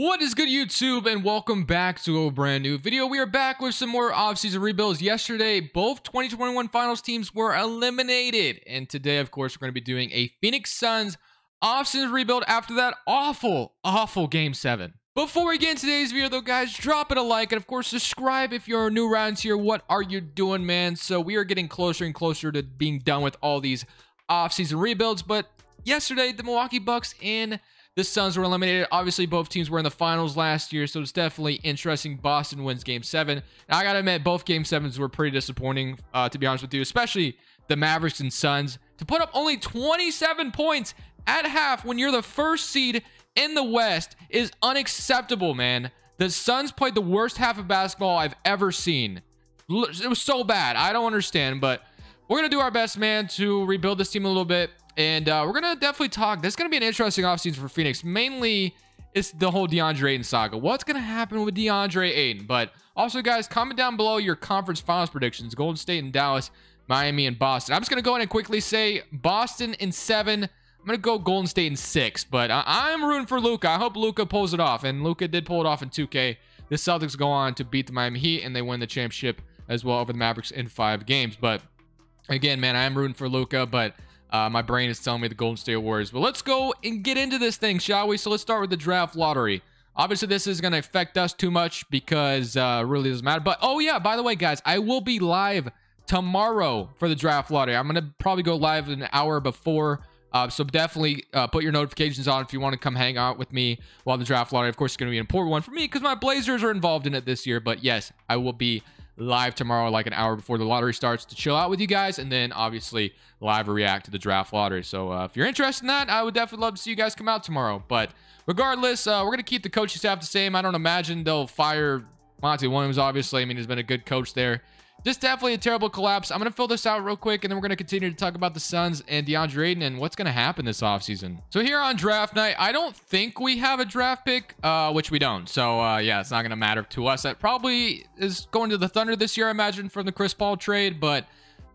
What is good, YouTube, and welcome back to a brand new video. We are back with some more offseason rebuilds. Yesterday, both 2021 finals teams were eliminated, and today, of course, we're going to be doing a Phoenix Suns offseason rebuild after that awful Game 7. Before we get into today's video, though, guys, drop it a like, and of course, subscribe if you're new around here. What are you doing, man? So we are getting closer and closer to being done with all these offseason rebuilds, but yesterday, the Milwaukee Bucks and the Suns were eliminated. Obviously, both teams were in the finals last year, so it's definitely interesting. Boston wins Game 7. Now, I gotta admit, both Game 7s were pretty disappointing, to be honest with you, especially the Mavericks and Suns. To put up only 27 points at half when you're the first seed in the West is unacceptable, man. The Suns played the worst half of basketball I've ever seen. It was so bad. I don't understand, but we're gonna do our best, man, to rebuild this team a little bit. And we're going to definitely talk. This is going to be an interesting offseason for Phoenix. Mainly, it's the whole DeAndre Ayton saga. What's going to happen with DeAndre Ayton? But also, guys, comment down below your conference finals predictions. Golden State and Dallas, Miami and Boston. I'm just going to go in and quickly say Boston in 7. I'm going to go Golden State in 6. But I'm rooting for Luka. I hope Luka pulls it off. And Luka did pull it off in 2K. The Celtics go on to beat the Miami Heat. And they win the championship as well over the Mavericks in 5 games. But again, man, I am rooting for Luka. But my brain is telling me the Golden State Warriors. But let's go and get into this thing, shall we? So let's start with the draft lottery. Obviously, this is going to affect us too much because it really doesn't matter. But, oh, yeah, by the way, guys, I will be live tomorrow for the draft lottery. I'm going to probably go live an hour before. So definitely put your notifications on if you want to come hang out with me while the draft lottery. Of course, it's going to be an important one for me because my Blazers are involved in it this year. But, yes, I will be live tomorrow, like an hour before the lottery starts, to chill out with you guys, and then obviously live react to the draft lottery. So if you're interested in that, I would definitely love to see you guys come out tomorrow. But regardless, we're going to keep the coaching staff the same. I don't imagine they'll fire Monty Williams, obviously. I mean, he's been a good coach there. Just definitely a terrible collapse. I'm going to fill this out real quick, and then we're going to continue to talk about the Suns and DeAndre Ayton and what's going to happen this offseason. So here on draft night, I don't think we have a draft pick, which we don't. So, yeah, it's not going to matter to us. That probably is going to the Thunder this year, I imagine, from the Chris Paul trade. But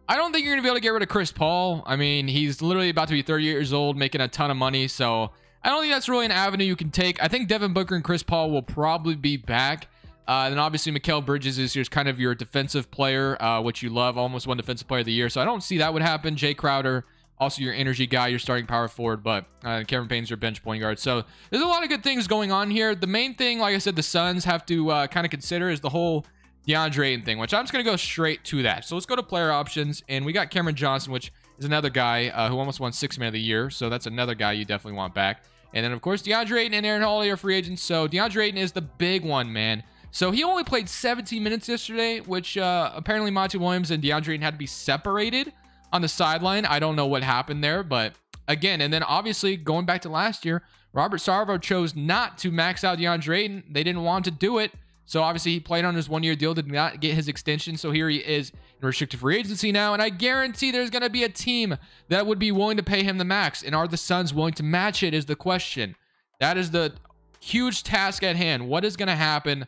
I don't think you're going to be able to get rid of Chris Paul. I mean, he's literally about to be 30 years old, making a ton of money. So I don't think that's really an avenue you can take. I think Devin Booker and Chris Paul will probably be back. And obviously, Mikal Bridges is just kind of your defensive player, which you love, almost won Defensive Player of the Year. So I don't see that would happen. Jay Crowder, also your energy guy, your starting power forward, but Cameron Payne's your bench point guard. So there's a lot of good things going on here. The main thing, like I said, the Suns have to kind of consider is the whole DeAndre Ayton thing, which I'm just going to go straight to that. So let's go to player options, and we got Cameron Johnson, which is another guy who almost won Sixth Man of the Year. So that's another guy you definitely want back. And then, of course, DeAndre Ayton and Aaron Holiday are free agents. So DeAndre Ayton is the big one, man. So he only played 17 minutes yesterday, which apparently Monty Williams and DeAndre Ayton had to be separated on the sideline. I don't know what happened there, but again, and then obviously going back to last year, Robert Sarver chose not to max out DeAndre Ayton. They didn't want to do it. So obviously he played on his one-year deal, did not get his extension. So here he is in restricted free agency now. And I guarantee there's going to be a team that would be willing to pay him the max. And are the Suns willing to match it is the question. That is the huge task at hand. What is going to happen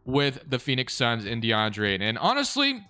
with the Phoenix Suns and DeAndre Ayton? And honestly,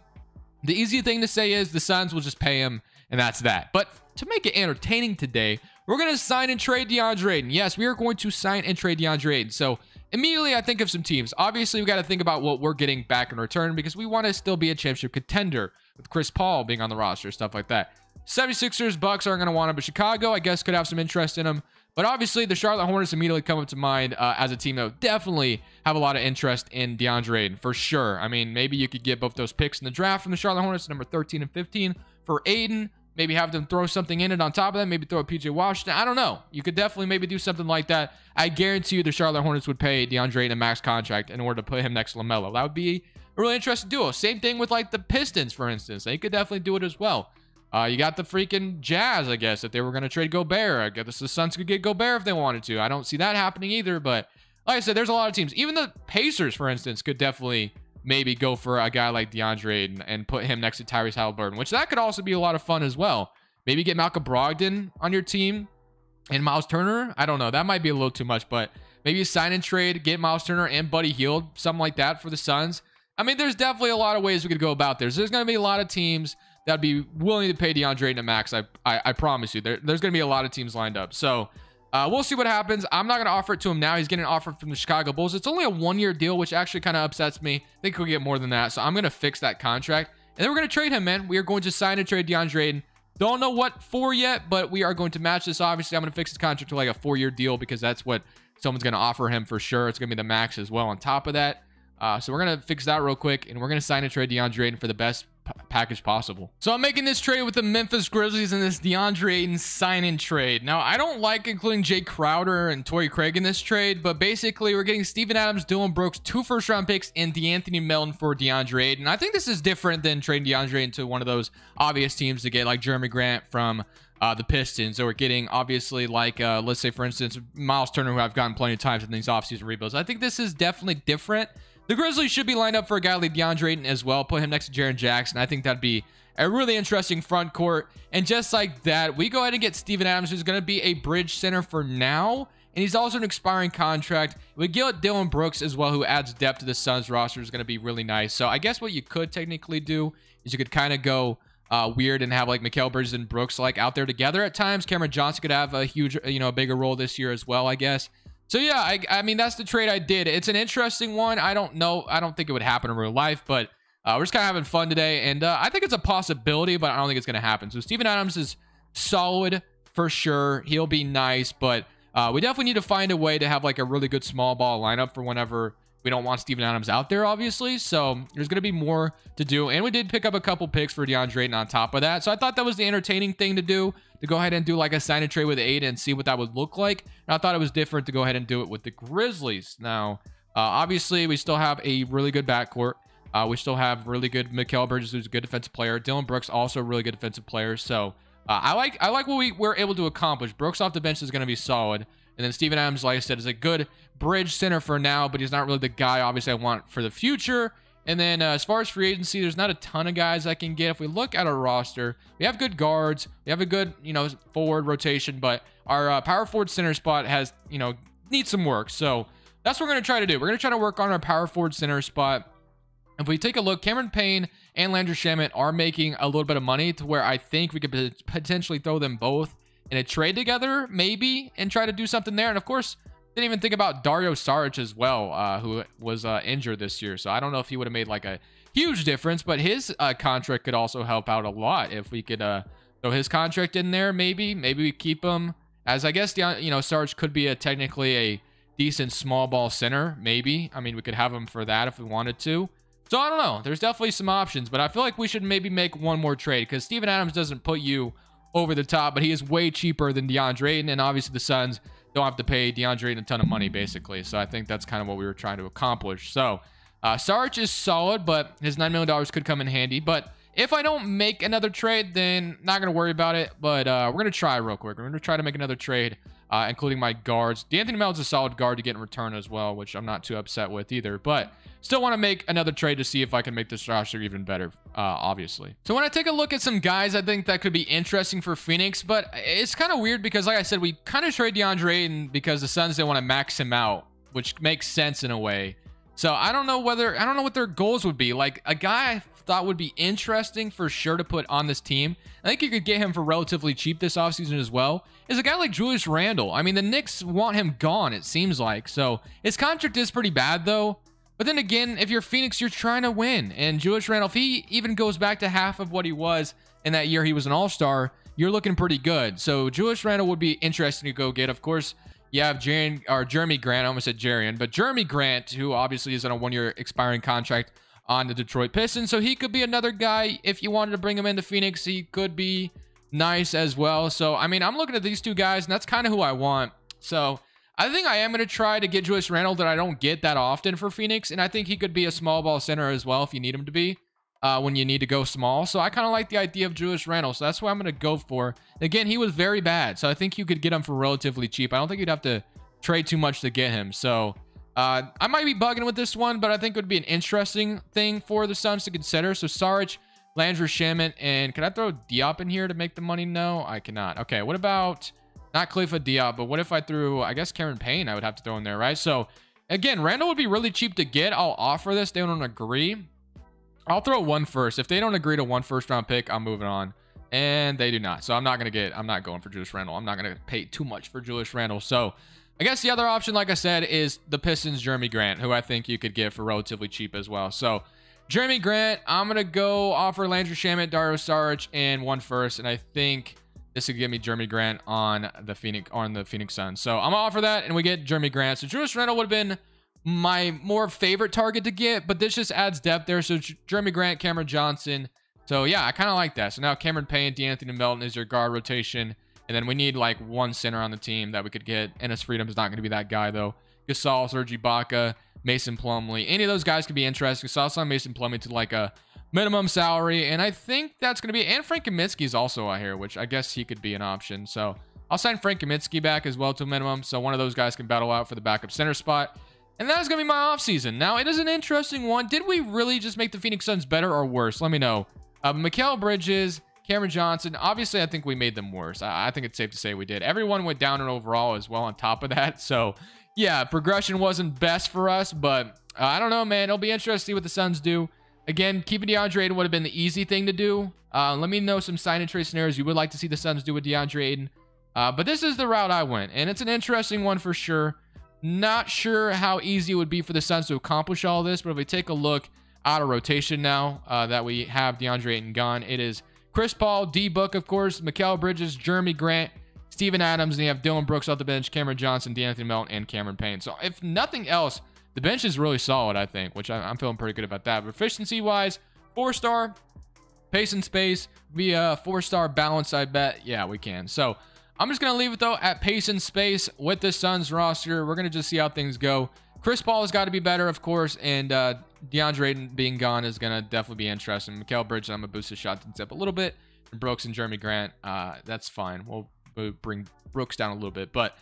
the easy thing to say is the Suns will just pay him, and that's that. But to make it entertaining today, we're going to sign and trade DeAndre Ayton. Yes, we are going to sign and trade DeAndre Ayton. So immediately I think of some teams. Obviously, we got to think about what we're getting back in return because we want to still be a championship contender with Chris Paul being on the roster, stuff like that. 76ers, Bucks aren't going to want him, but Chicago, I guess, could have some interest in him. But obviously, the Charlotte Hornets immediately come up to mind as a team that would definitely have a lot of interest in DeAndre Ayton, for sure. I mean, maybe you could get both those picks in the draft from the Charlotte Hornets, number 13 and 15, for Ayton. Maybe have them throw something in it on top of that. Maybe throw a PJ Washington. I don't know. You could definitely maybe do something like that. I guarantee you the Charlotte Hornets would pay DeAndre Ayton a max contract in order to put him next to LaMelo. That would be a really interesting duo. Same thing with like the Pistons, for instance. They could definitely do it as well. You got the freaking Jazz, I guess, if they were going to trade Gobert. I guess the Suns could get Gobert if they wanted to. I don't see that happening either, but like I said, there's a lot of teams. Even the Pacers, for instance, could definitely maybe go for a guy like DeAndre Ayton and put him next to Tyrese Halliburton, which that could also be a lot of fun as well. Maybe get Malcolm Brogdon on your team and Miles Turner. I don't know. That might be a little too much, but maybe sign and trade, get Miles Turner and Buddy Hield, something like that for the Suns. I mean, there's definitely a lot of ways we could go about this. There's going to be a lot of teams that'd be willing to pay DeAndre Ayton a max. I promise you. There's going to be a lot of teams lined up. So We'll see what happens. I'm not going to offer it to him now. He's getting an offer from the Chicago Bulls. It's only a 1-year deal, which actually kind of upsets me. I think he'll get more than that. So I'm going to fix that contract. And then we're going to trade him, man. We are going to sign and trade DeAndre Ayton. Don't know what for yet, but we are going to match this. Obviously, I'm going to fix his contract to like a 4-year deal because that's what someone's going to offer him for sure. It's going to be the max as well on top of that. So we're going to fix that real quick, and we're going to sign and trade DeAndre Ayton for the best package possible. So I'm making this trade with the Memphis Grizzlies in this DeAndre Ayton sign-in trade. Now, I don't like including Jay Crowder and Torrey Craig in this trade, but basically we're getting Steven Adams, Dylan Brooks, 2 first-round picks, and DeAnthony Melton for DeAndre Ayton. I think this is different than trading DeAndre Ayton to one of those obvious teams to get like Jeremy Grant from the Pistons, or we're getting obviously like let's say for instance Miles Turner, who I've gotten plenty of times in these offseason rebuilds. I think this is definitely different. The Grizzlies should be lined up for a guy like DeAndre Ayton as well. Put him next to Jaren Jackson. I think that'd be a really interesting front court. And just like that, we go ahead and get Steven Adams, who's going to be a bridge center for now. And he's also an expiring contract. We get Dylan Brooks as well, who adds depth to the Suns roster. Is going to be really nice. So I guess what you could technically do is you could kind of go weird and have like Mikal Bridges and Brooks like out there together at times. Cameron Johnson could have a huge, a bigger role this year as well, I guess. So yeah, I mean, that's the trade I did. It's an interesting one. I don't know. I don't think it would happen in real life, but we're just kind of having fun today. And I think it's a possibility, but I don't think it's going to happen. So Steven Adams is solid for sure. He'll be nice, but we definitely need to find a way to have like a really good small ball lineup for whenever we don't want Steven Adams out there, obviously. So there's going to be more to do. And we did pick up a couple picks for DeAndre Ayton on top of that. So I thought that was the entertaining thing to do, to go ahead and do like a sign and trade with Ayton and see what that would look like. And I thought it was different to go ahead and do it with the Grizzlies. Now, obviously, we still have a really good backcourt. We still have really good Mikal Bridges, who's a good defensive player. Dylan Brooks, also a really good defensive player. So I like what we were able to accomplish. Brooks off the bench is going to be solid. And then Steven Adams, like I said, is a good bridge center for now, but he's not really the guy, obviously, I want for the future. And then as far as free agency, there's not a ton of guys I can get. If we look at our roster, we have good guards. We have a good, forward rotation, but our power forward center spot has, needs some work. So that's what we're going to try to do. We're going to try to work on our power forward center spot. If we take a look, Cameron Payne and Landry Shamet are making a little bit of money to where I think we could potentially throw them both in a trade together, maybe, and try to do something there. And of course, didn't even think about Dario Saric as well, who was injured this year. So I don't know if he would have made like a huge difference, but his contract could also help out a lot if we could throw his contract in there. Maybe we keep him, as I guess Saric could be technically a decent small ball center. Maybe, I mean, we could have him for that if we wanted to. So I don't know. There's definitely some options, but I feel like we should maybe make one more trade because Steven Adams doesn't put you over the top, but he is way cheaper than DeAndre Ayton, and obviously the Suns don't have to pay DeAndre Ayton a ton of money, basically. So I think that's kind of what we were trying to accomplish. So Saric is solid, but his $9 million could come in handy. But if I don't make another trade, then not going to worry about it. But we're going to try real quick. We're going to try to make another trade, including my guards. DeAnthony Melton's a solid guard to get in return as well, which I'm not too upset with either. But still want to make another trade to see if I can make this roster even better, obviously. So when I take a look at some guys, I think that could be interesting for Phoenix. But it's kind of weird because, like I said, we kind of trade DeAndre Ayton because the Suns didn't want to max him out, which makes sense in a way. So I don't know what their goals would be. Like a guy I thought would be interesting for sure to put on this team, I think you could get him for relatively cheap this offseason as well, is a guy like Julius Randle. I mean, the Knicks want him gone, it seems like. So his contract is pretty bad though. But then again, if you're Phoenix, you're trying to win. And Julius Randle, if he even goes back to half of what he was in that year he was an all-star, you're looking pretty good. So Julius Randle would be interesting to go get. Of course, you have Jeremy Grant. I almost said Jarian, but Jeremy Grant, who obviously is on a 1-year expiring contract on the Detroit Pistons. So he could be another guy. If you wanted to bring him into Phoenix, he could be nice as well. So, I mean, I'm looking at these two guys, and that's kind of who I want. So I think I am going to try to get Julius Randle that I don't get that often for Phoenix. And I think he could be a small ball center as well if you need him to be when you need to go small. So I kind of like the idea of Julius Randle. So that's what I'm going to go for. Again, he was very bad. So I think you could get him for relatively cheap. I don't think you'd have to trade too much to get him. So I might be bugging with this one, but I think it would be an interesting thing for the Suns to consider. So Saric, Landry Shamet, and can I throw Diop in here to make the money? No, I cannot. Okay, what about... not Khalifa Diop, but what if I threw, I guess, Cameron Payne I would have to throw in there, right? So, again, Randall would be really cheap to get. I'll offer this. They don't agree. I'll throw one first. If they don't agree to one first-round pick, I'm moving on. And they do not. So I'm not going for Julius Randle. I'm not going to pay too much for Julius Randle. So I guess the other option, like I said, is the Pistons' Jeremy Grant, who I think you could get for relatively cheap as well. So Jeremy Grant, I'm going to go offer Landry Shamet, Dario Saric, and 1 first. And I think this would give me Jeremy Grant on the Phoenix Suns. So I'm going to offer that, and we get Jeremy Grant. So Julius Randle would have been my more favorite target to get, but this just adds depth there. So Jeremy Grant, Cameron Johnson. So yeah, I kind of like that. So now Cameron Payne, DeAnthony Melton is your guard rotation. And then we need like one center on the team that we could get. Ennis Freedom is not going to be that guy though. Gasol, Serge Ibaka, Mason Plumlee. Any of those guys could be interesting. So I'll sign Mason Plumlee to like a minimum salary. And I think that's going to be, and Frank Kaminsky is also out here, which I guess he could be an option. So I'll sign Frank Kaminsky back as well to a minimum. So one of those guys can battle out for the backup center spot. And that's going to be my offseason. Now, it is an interesting one. Did we really just make the Phoenix Suns better or worse? Let me know. Mikal Bridges, Cameron Johnson. Obviously, I think we made them worse. I think it's safe to say we did. Everyone went down in overall as well on top of that. So, yeah, progression wasn't best for us. But I don't know, man. It'll be interesting to see what the Suns do. Again, keeping DeAndre Ayton would have been the easy thing to do. Let me know some sign and trade scenarios you would like to see the Suns do with DeAndre Ayton. But this is the route I went. And it's an interesting one for sure. Not sure how easy it would be for the Suns to accomplish all this. But if we take a look out of rotation now that we have DeAndre Ayton gone, it is Chris Paul, D-Book, of course, Mikal Bridges, Jeremy Grant, Steven Adams, and you have Dylan Brooks off the bench, Cameron Johnson, DeAnthony Melton, and Cameron Payne. So if nothing else, the bench is really solid, I think, which I'm feeling pretty good about that. But efficiency-wise, 4-star, pace and space, be a 4-star balance, I bet. Yeah, we can. So I'm just going to leave it, though, at pace and space with the Suns roster. We're going to just see how things go. Chris Paul has got to be better, of course, and DeAndre Ayton being gone is going to definitely be interesting. Mikal Bridges, I'm going to boost his shot up a little bit. And Brooks and Jeremy Grant, that's fine. We'll bring Brooks down a little bit. But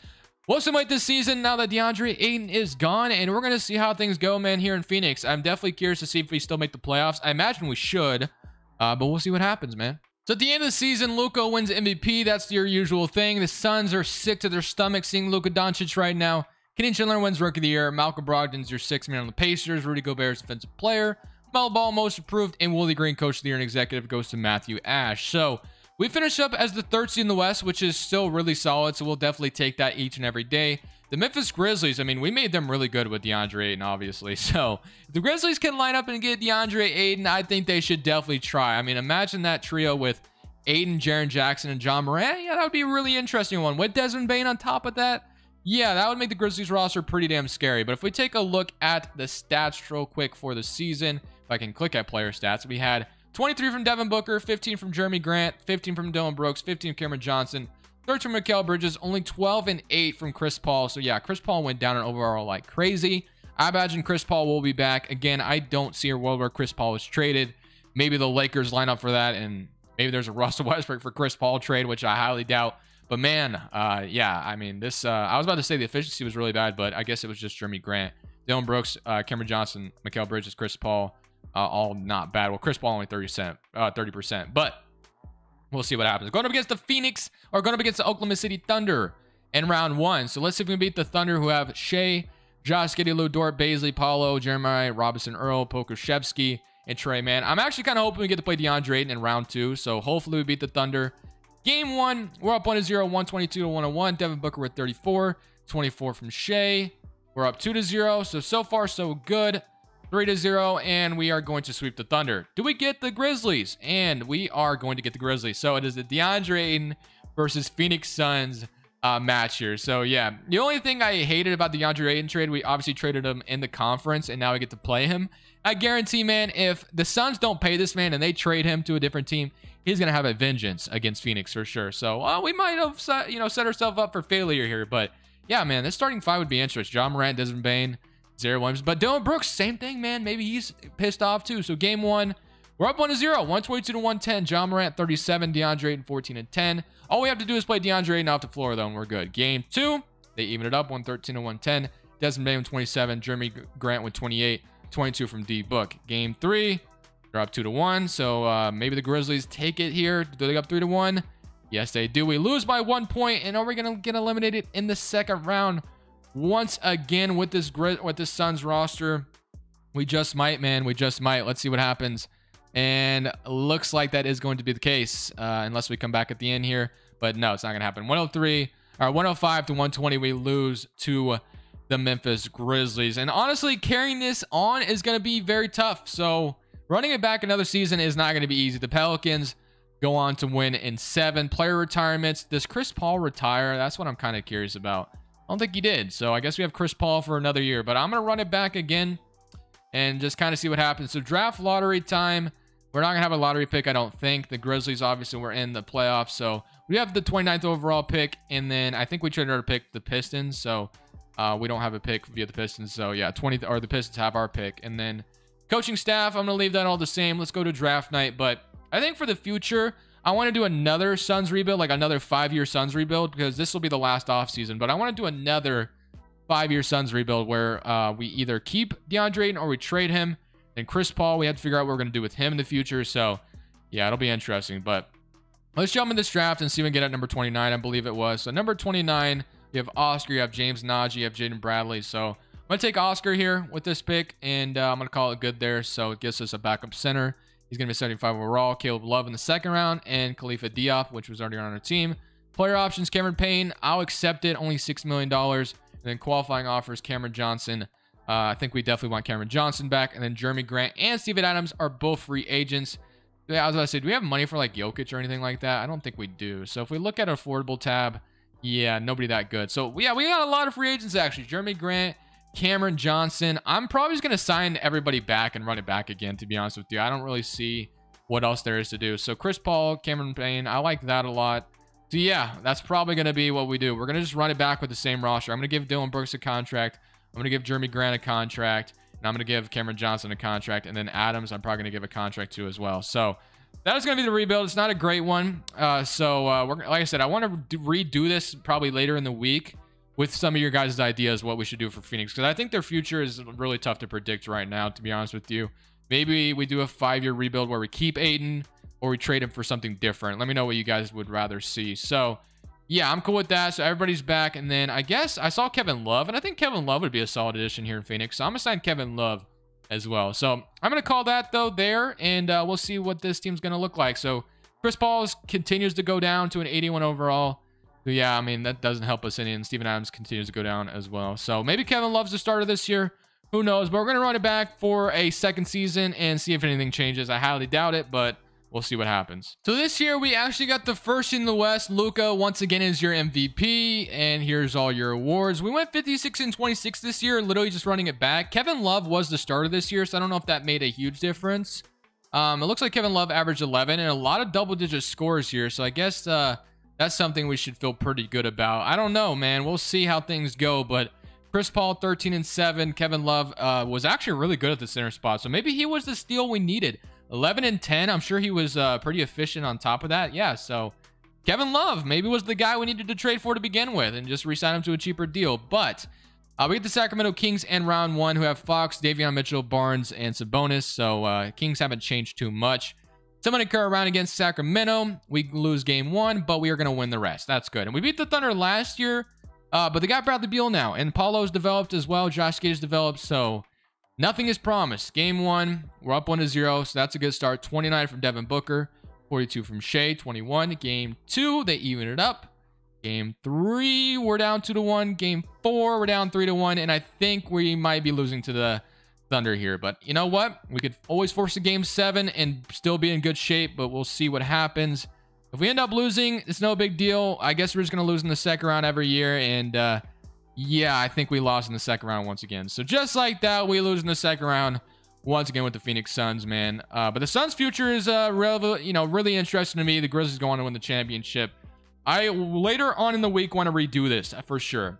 we'll simulate this season now that DeAndre Ayton is gone, and we're going to see how things go, man, here in Phoenix. I'm definitely curious to see if we still make the playoffs. I imagine we should, but we'll see what happens, man. So at the end of the season, Luka wins MVP. That's your usual thing. The Suns are sick to their stomach seeing Luka Doncic right now. Kenny Chandler wins Rookie of the Year. Malcolm Brogdon's your 6th man on the Pacers. Rudy Gobert's Defensive Player. Melo Ball Most Improved. And Willie Green Coach of the Year and Executive goes to Matthew Ash. So we finish up as the 3rd seed in the West, which is still really solid. So we'll definitely take that each and every day. The Memphis Grizzlies, I mean, we made them really good with DeAndre Ayton, obviously. So if the Grizzlies can line up and get DeAndre Ayton, I think they should definitely try. I mean, imagine that trio with Ayton, Jaren Jackson, and John Morant. Yeah, that would be a really interesting one. With Desmond Bane on top of that, yeah, that would make the Grizzlies roster pretty damn scary. But if we take a look at the stats real quick for the season, if I can click at player stats, we had 23 from Devin Booker, 15 from Jeremy Grant, 15 from Dylan Brooks, 15 from Cameron Johnson, 13 from Mikal Bridges, only 12 and 8 from Chris Paul. So yeah, Chris Paul went down in overall like crazy. I imagine Chris Paul will be back. Again, I don't see a world where Chris Paul is traded. Maybe the Lakers line up for that, and maybe there's a Russell Westbrook for Chris Paul trade, which I highly doubt. But man, yeah, I mean, this, I was about to say the efficiency was really bad, but I guess it was just Jeremy Grant, Dylan Brooks, Cameron Johnson, Mikal Bridges, Chris Paul, all not bad. Well, Chris Paul only 30%, but we'll see what happens. Going up against the Phoenix, or going up against the Oklahoma City Thunder in round 1. So let's see if we can beat the Thunder, who have Shea, Josh Giddey, Lou Dort, Baisley, Paulo, Jeremiah, Robinson, Earl, Pokuševski, and Trey, man. I'm actually kind of hoping we get to play DeAndre Ayton in round 2. So hopefully we beat the Thunder. Game 1, we're up 1-0, 122 to 101. Devin Booker with 34, 24 from Shea. We're up 2-0. So far, so good. 3-0, and we are going to sweep the Thunder. Do we get the Grizzlies? And we are going to get the Grizzlies. So it is the DeAndre Ayton versus Phoenix Suns match here. So yeah, the only thing I hated about the DeAndre Ayton trade, we obviously traded him in the conference, and now we get to play him. I guarantee, man, if the Suns don't pay this man and they trade him to a different team, he's going to have a vengeance against Phoenix for sure. So we might have set ourselves up for failure here. But yeah, man, this starting 5 would be interesting. John Morant, Desmond Bane, Zaire Williams. But Dylan Brooks, same thing, man. Maybe he's pissed off too. So game 1, we're up 1-0, 122 to 110. John Morant, 37. DeAndre Ayton, 14 and 10. All we have to do is play DeAndre Ayton off the floor, though, and we're good. Game 2, they even it up, 113 to 110. Desmond Bane with 27. Jeremy Grant with 28. 22 from D-Book. Game 3, they're up 2-1. So maybe the Grizzlies take it here. Do they go up 3-1? Yes, they do. We lose by 1 point, and are we gonna get eliminated in the second round once again with this Suns roster? We just might, man. We just might. Let's see what happens. And looks like that is going to be the case, unless we come back at the end here. But no, it's not going to happen. 103 or 105 to 120, we lose to the Memphis Grizzlies. And honestly, carrying this on is going to be very tough. So running it back another season is not going to be easy. The Pelicans go on to win in 7 player retirements. Does Chris Paul retire? That's what I'm kind of curious about. I don't think he did. So I guess we have Chris Paul for another year. But I'm going to run it back again and just kind of see what happens. So draft lottery time. We're not going to have a lottery pick, I don't think. The Grizzlies, obviously, we're in the playoffs. So we have the 29th overall pick. And then I think we traded our pick the Pistons. So we don't have a pick via the Pistons. So yeah, the Pistons have our pick. And then coaching staff, I'm going to leave that all the same. Let's go to draft night. But I think for the future, I want to do another Suns rebuild, like another 5-year Suns rebuild, because this will be the last offseason. But I want to do another 5-year Suns rebuild where we either keep DeAndre Ayton or we trade him. And Chris Paul, we have to figure out what we're going to do with him in the future. So yeah, it'll be interesting. But let's jump in this draft and see if we can get at number 29, I believe it was. So number 29, you have Oscar, you have James Najee, you have Jaden Bradley. So I'm going to take Oscar here with this pick, and I'm going to call it good there. So it gives us a backup center. He's going to be 75 overall. Caleb Love in the 2nd round, and Khalifa Diop, which was already on our team. Player options, Cameron Payne. I'll accept it. Only $6 million. And then qualifying offers, Cameron Johnson. I think we definitely want Cameron Johnson back. And then Jeremy Grant and Steven Adams are both free agents. Yeah, I was about to say, do we have money for like Jokic or anything like that? I don't think we do. So if we look at our affordable tab, yeah, nobody that good. So yeah, we got a lot of free agents actually. Jeremy Grant, Cameron Johnson. I'm probably just going to sign everybody back and run it back again, to be honest with you. I don't really see what else there is to do. So Chris Paul, Cameron Payne, I like that a lot. So yeah, that's probably going to be what we do. We're going to just run it back with the same roster. I'm going to give Dylan Brooks a contract. I'm going to give Jeremy Grant a contract. And I'm going to give Cameron Johnson a contract. And then Adams, I'm probably going to give a contract to as well. So that is going to be the rebuild. It's not a great one. Like I said, I want to redo this probably later in the week with some of your guys' ideas what we should do for Phoenix, because I think their future is really tough to predict right now, to be honest with you. Maybe we do a 5-year rebuild where we keep Ayton or we trade him for something different. Let me know what you guys would rather see. So yeah, I'm cool with that. So everybody's back. And then I guess I saw Kevin Love, and I think Kevin Love would be a solid addition here in Phoenix. So I'm going to sign Kevin Love as well. So I'm going to call that though there, and we'll see what this team's going to look like. So Chris Paul continues to go down to an 81 overall. So yeah, I mean, that doesn't help us any, and Steven Adams continues to go down as well. So maybe Kevin Love's the starter this year. Who knows? But we're going to run it back for a 2nd season and see if anything changes. I highly doubt it, but we'll see what happens. So this year, we actually got the first in the West. Luka, once again, is your MVP, and here's all your awards. We went 56-26 this year, literally just running it back. Kevin Love was the starter this year, so I don't know if that made a huge difference. It looks like Kevin Love averaged 11, and a lot of double-digit scores here, so I guess that's something we should feel pretty good about. I don't know, man. We'll see how things go, but Chris Paul, 13-7. Kevin Love was actually really good at the center spot, so maybe he was the steal we needed. 11-10. I'm sure he was pretty efficient on top of that. Yeah, so Kevin Love maybe was the guy we needed to trade for to begin with and just re-sign him to a cheaper deal. But we get the Sacramento Kings in round 1, who have Fox, Davion Mitchell, Barnes, and Sabonis. So Kings haven't changed too much. Someone occur around against Sacramento. We lose game 1, but we are going to win the rest. That's good. And we beat the Thunder last year, but they got Bradley Beal now. And Paulo's developed as well. Josh Giddey's developed. So nothing is promised. Game 1, we're up 1-0, so that's a good start. 29 from Devin Booker, 42 from Shea, 21. Game 2, they even it up. Game 3, we're down 2-1. Game 4, we're down 3-1, and I think we might be losing to the Thunder here. But you know what? We could always force a Game 7 and still be in good shape, but we'll see what happens. If we end up losing, it's no big deal. I guess we're just going to lose in the 2nd round every year, and yeah, I think we lost in the 2nd round once again. So just like that, we lose in the 2nd round once again with the Phoenix Suns, man. But the Suns' future is really interesting to me. The Grizzlies go on to win the championship. I later on in the week want to redo this for sure.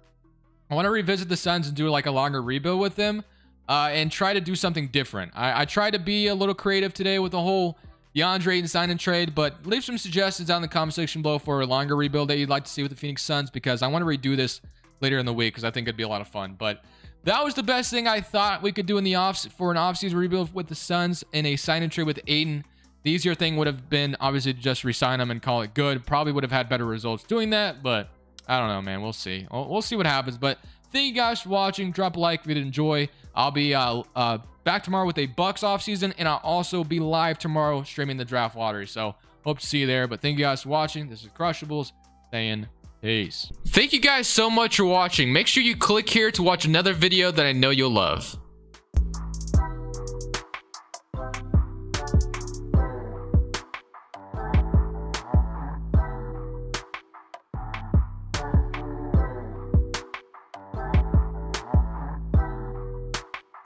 I want to revisit the Suns and do like a longer rebuild with them, and try to do something different. I tried to be a little creative today with the whole DeAndre Ayton sign and trade, but leave some suggestions down in the comment section below for a longer rebuild that you'd like to see with the Phoenix Suns, because I want to redo this later in the week because I think it'd be a lot of fun. But that was the best thing I thought we could do in the for an offseason rebuild with the Suns, in a sign and trade with Ayton. The easier thing would have been obviously to just re-sign him and call it good. Probably would have had better results doing that, but I don't know, man. We'll see. We'll see what happens. But thank you guys for watching. Drop a like if you did enjoy. I'll be back tomorrow with a Bucks offseason, and I'll also be live tomorrow streaming the draft lottery. So hope to see you there. But thank you guys for watching. This is Crushables saying peace. Thank you guys so much for watching. Make sure you click here to watch another video that I know you'll love.